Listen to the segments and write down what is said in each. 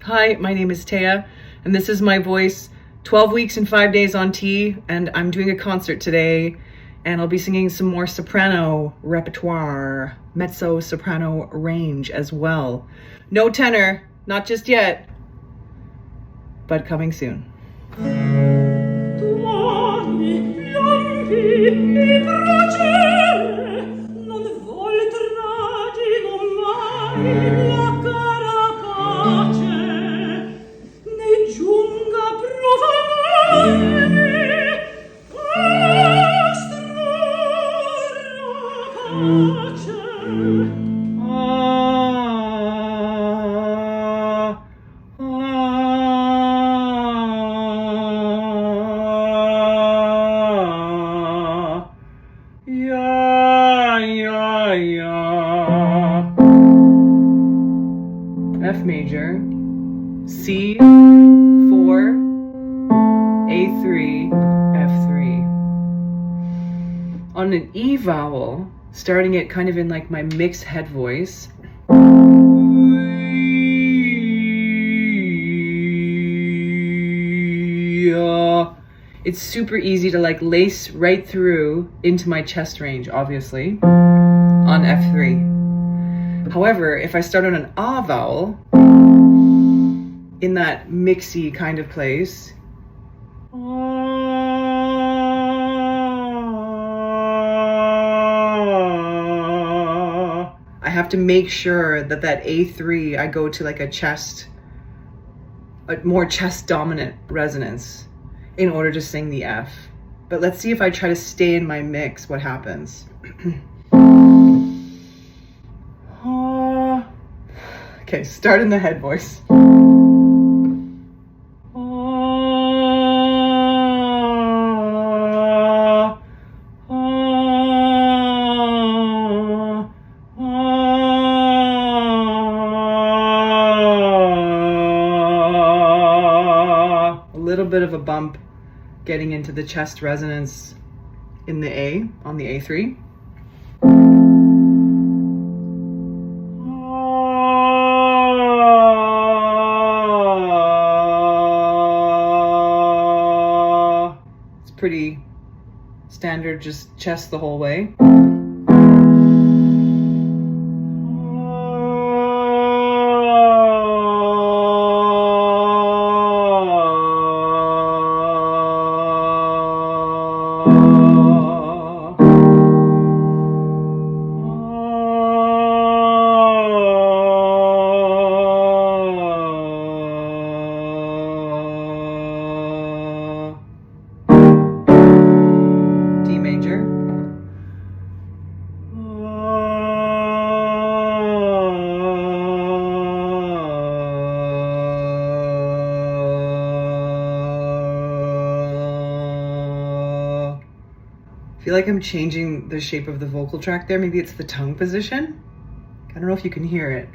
Hi, my name is Teiya, and this is my voice 12 weeks and 5 days on T, and I'm doing a concert today, and I'll be singing some more soprano repertoire, mezzo-soprano range as well. No tenor, not just yet, but coming soon. F major, C, 4, A3, F3. On an E vowel, starting it kind of in like my mixed head voice, it's super easy to like lace right through into my chest range, obviously, on F3. However, if I start on an ah vowel, in that mixy kind of place, I have to make sure that that A3, I go to like a more chest dominant resonance in order to sing the F. But let's see if I try to stay in my mix, what happens. Okay, start in the head voice. A little bit of a bump getting into the chest resonance in the A, on the A3. Pretty standard, just chest the whole way. I feel like I'm changing the shape of the vocal tract there. Maybe it's the tongue position. I don't know if you can hear it.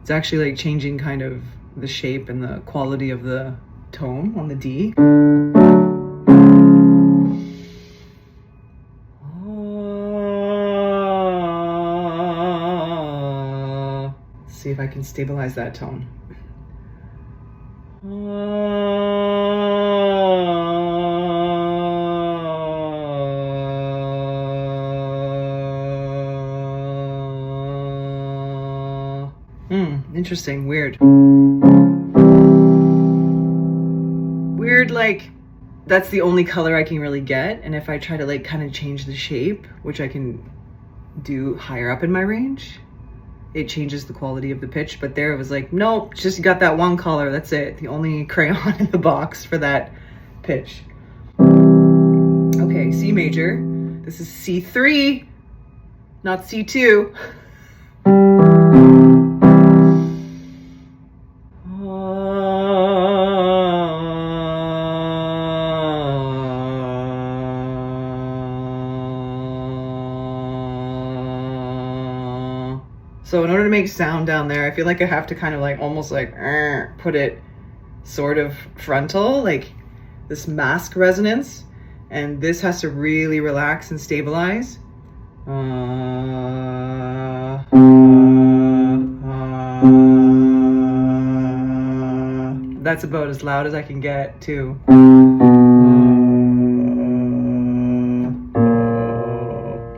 It's actually like changing kind of the shape and the quality of the tone on the D. See if I can stabilize that tone. Interesting, weird. Weird, like, that's the only color I can really get, and if I try to like kind of change the shape, which I can do higher up in my range, it changes the quality of the pitch. But there it was like, nope, just got that one color, that's it, the only crayon in the box for that pitch. Okay, C major, this is C3, not C2. So in order to make make sound down there. I feel like I have to kind of like almost like put it sort of frontal, like this mask resonance, and this has to really relax and stabilize. That's about as loud as I can get too.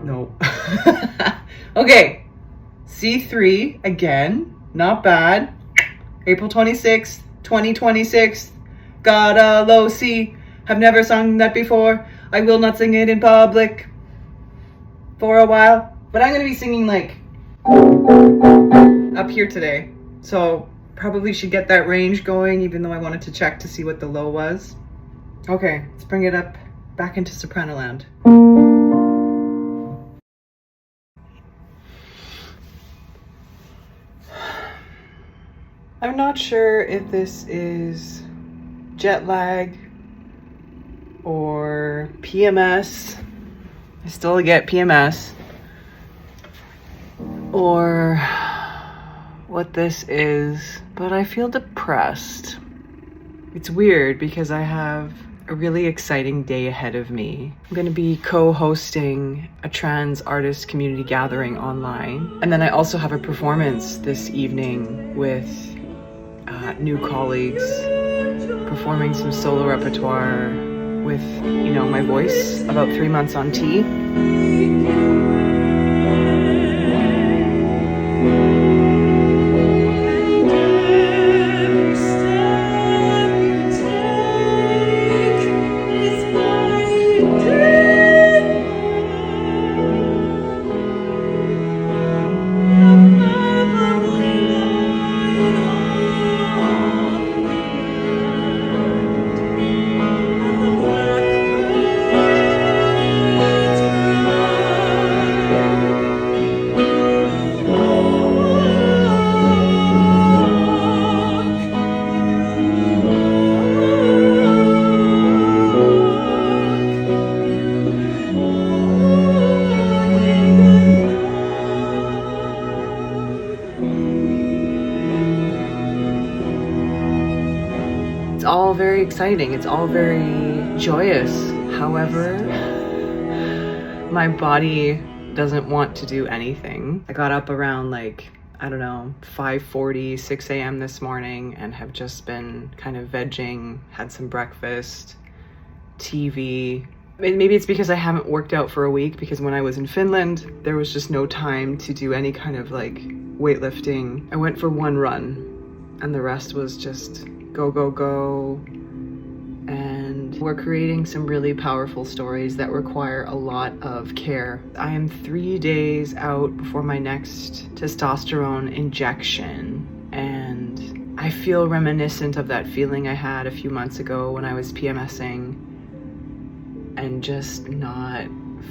No. Okay, C3 again, not bad. April 26th, 2026. Got a low C. Have never sung that before. I will not sing it in public for a while. But I'm gonna be singing like up here today. So probably should get that range going, even though I wanted to check to see what the low was. Okay, let's bring it up back into soprano land. I'm not sure if this is jet lag or PMS. I still get PMS. Or what this is, but I feel depressed. It's weird because I have a really exciting day ahead of me. I'm going to be co-hosting a trans artist community gathering online. And then I also have a performance this evening with new colleagues, performing some solo repertoire with, you know, my voice, about 3 months on T. It's all very exciting. It's all very joyous. However, my body doesn't want to do anything. I got up around like, I don't know, 5:40, 6 a.m. this morning and have just been kind of vegging, had some breakfast, TV. Maybe it's because I haven't worked out for a week, because when I was in Finland, there was just no time to do any kind of like weightlifting. I went for one run and the rest was just go, go, go. And we're creating some really powerful stories that require a lot of care. I am 3 days out before my next testosterone injection, and I feel reminiscent of that feeling I had a few months ago when I was PMSing and just not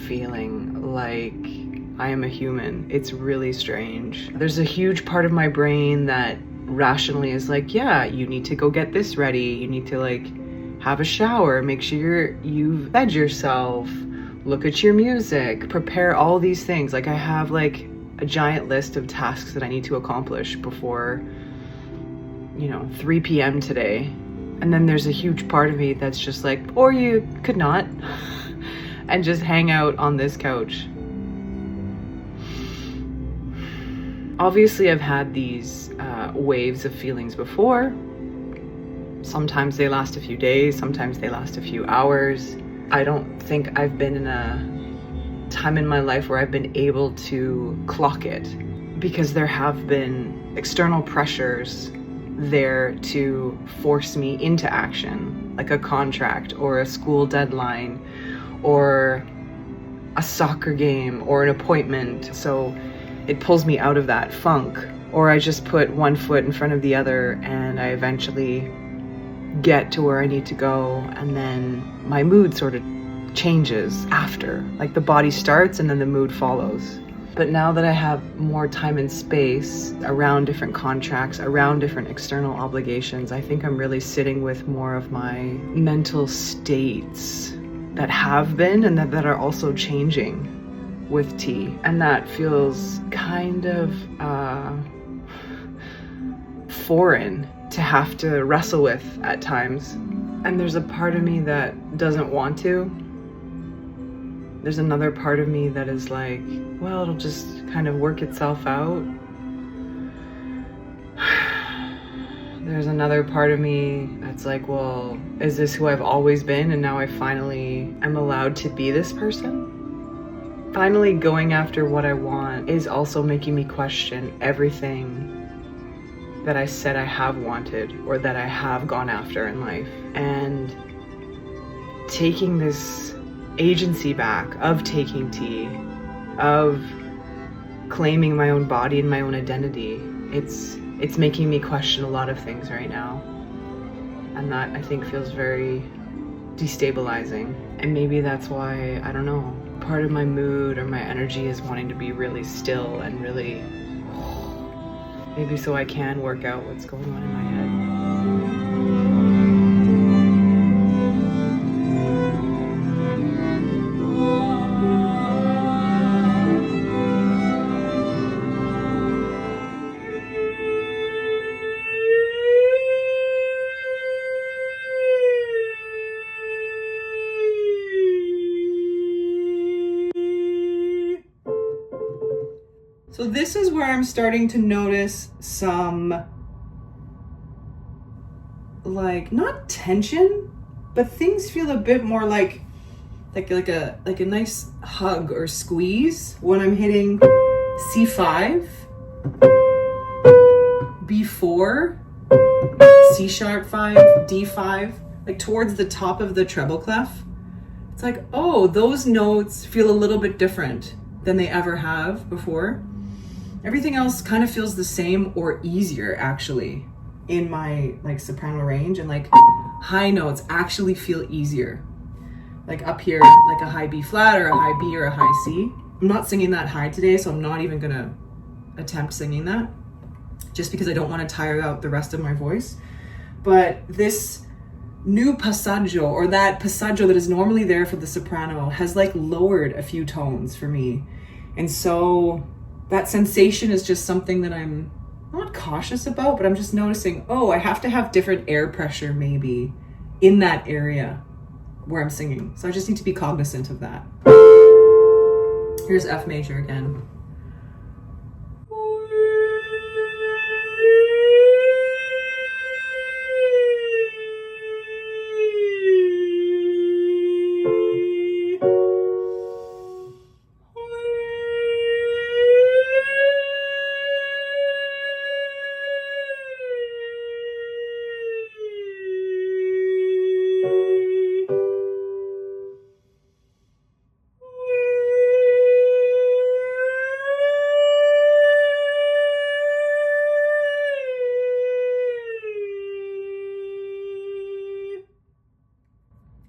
feeling like I am a human. It's really strange. There's a huge part of my brain that rationally is like, yeah, you need to go get this ready. You need to like have a shower, make sure you've fed yourself, look at your music, prepare all these things. Like I have like a giant list of tasks that I need to accomplish before, 3 p.m. today. And then there's a huge part of me that's just like, or you could not, and just hang out on this couch. Obviously, I've had these waves of feelings before. Sometimes they last a few days, sometimes they last a few hours. I don't think I've been in a time in my life where I've been able to clock it, because there have been external pressures there to force me into action, like a contract or a school deadline or a soccer game or an appointment. So it pulls me out of that funk, or I just put one foot in front of the other and I eventually get to where I need to go, and then my mood sort of changes after. Like the body starts and then the mood follows. But now that I have more time and space around different contracts, around different external obligations, I think I'm really sitting with more of my mental states that have been and that are also changing with tea. And that feels kind of foreign to have to wrestle with at times. And there's a part of me that doesn't want to. There's another part of me that is like, well, it'll just kind of work itself out. There's another part of me that's like, well, is this who I've always been and now I finally am allowed to be this person? Finally going after what I want is also making me question everything that I said I have wanted or that I have gone after in life. And taking this agency back of taking tea, of claiming my own body and my own identity, it's making me question a lot of things right now. And that, I think, feels very destabilizing. And maybe that's why, I don't know, part of my mood or my energy is wanting to be really still and really, maybe so I can work out what's going on in my head. So this is where I'm starting to notice some, like, not tension, but things feel a bit more like a nice hug or squeeze when I'm hitting C5, B4, C sharp 5, D5, like towards the top of the treble clef. It's like, oh, those notes feel a little bit different than they ever have before. Everything else kind of feels the same or easier, actually, in my like soprano range, and like high notes actually feel easier. Like up here, like a high B flat or a high B or a high C. I'm not singing that high today, so I'm not even gonna attempt singing that, just because I don't want to tire out the rest of my voice. But this new passaggio, or that passaggio that is normally there for the soprano, has like lowered a few tones for me. And so that sensation is just something that I'm not cautious about, but I'm just noticing, oh, I have to have different air pressure maybe in that area where I'm singing. So I just need to be cognizant of that. Here's F major again.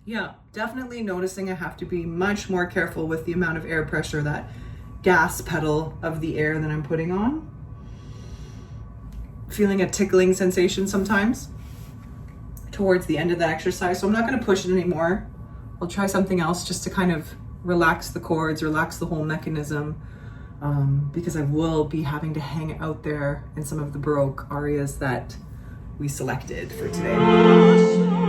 Yeah, definitely noticing I have to be much more careful with the amount of air pressure, that gas pedal of the air that I'm putting on. Feeling a tickling sensation sometimes towards the end of the exercise. So I'm not going to push it anymore. I'll try something else just to kind of relax the chords, relax the whole mechanism, because I will be having to hang out there in some of the Baroque arias that we selected for today.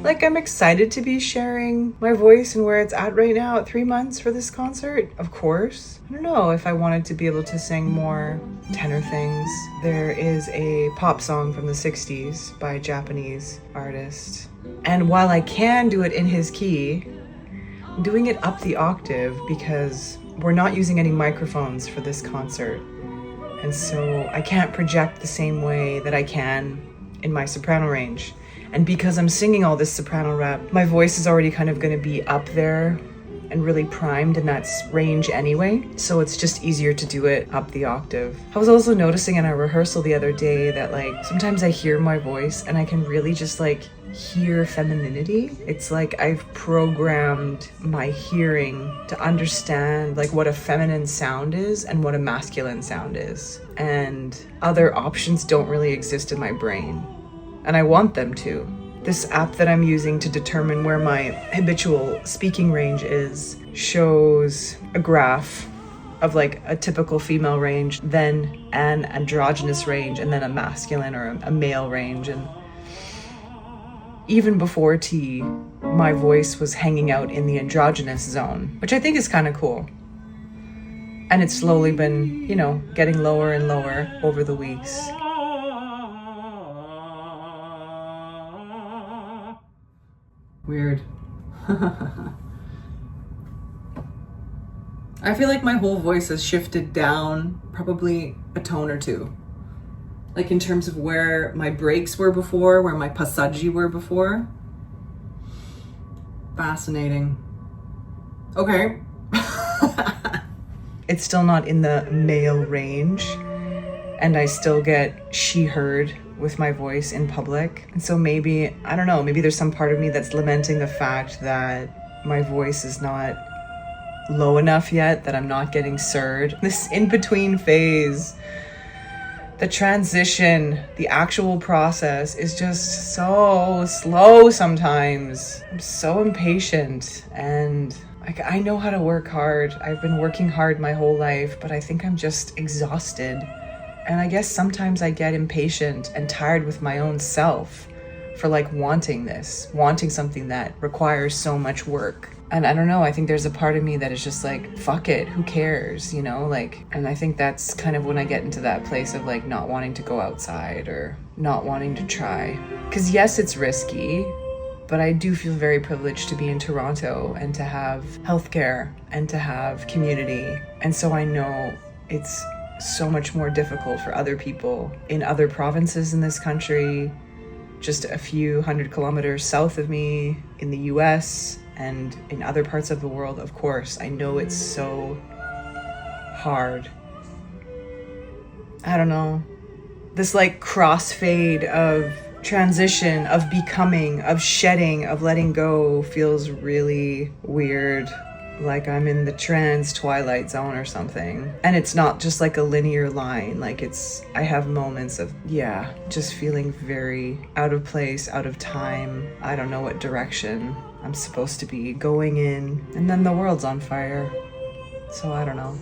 Like, I'm excited to be sharing my voice and where it's at right now at 3 months for this concert, of course. I don't know if I wanted to be able to sing more tenor things. There is a pop song from the 60s by a Japanese artist. And while I can do it in his key, I'm doing it up the octave because we're not using any microphones for this concert. And so I can't project the same way that I can in my soprano range. And because I'm singing all this soprano rap, my voice is already kind of going to be up there and really primed in that range anyway. So it's just easier to do it up the octave. I was also noticing in our rehearsal the other day that like sometimes I hear my voice and I can really just like hear femininity. It's like I've programmed my hearing to understand like what a feminine sound is and what a masculine sound is. And other options don't really exist in my brain. And I want them to. This app that I'm using to determine where my habitual speaking range is shows a graph of like a typical female range, then an androgynous range, and then a masculine or a male range. And even before T, my voice was hanging out in the androgynous zone, which I think is kind of cool. And it's slowly been, you know, getting lower and lower over the weeks. Weird. I feel like my whole voice has shifted down probably a tone or two. Like in terms of where my breaks were before, where my passaggi were before. Fascinating. Okay. It's still not in the male range, and I still get she heard with my voice in public. And so maybe, I don't know, maybe there's some part of me that's lamenting the fact that my voice is not low enough yet, that I'm not getting surd. This in-between phase, the transition, the actual process is just so slow sometimes. I'm so impatient, and like I know how to work hard. I've been working hard my whole life, but I think I'm just exhausted. And I guess sometimes I get impatient and tired with my own self for like wanting something that requires so much work. And I don't know, I think there's a part of me that is just like, fuck it, who cares, you know, like, and I think that's kind of when I get into that place of like not wanting to go outside or not wanting to try. Because yes, it's risky, but I do feel very privileged to be in Toronto and to have healthcare and to have community. And so I know it's so much more difficult for other people in other provinces in this country, just a few 100 kilometers south of me, in the US, and in other parts of the world. Of course, I know it's so hard. I don't know. This like crossfade of transition, of becoming, of shedding, of letting go feels really weird. Like I'm in the trans twilight zone or something. And it's not just like a linear line. Like I have moments of, just feeling very out of place, out of time. I don't know what direction I'm supposed to be going in. And then the world's on fire. So I don't know.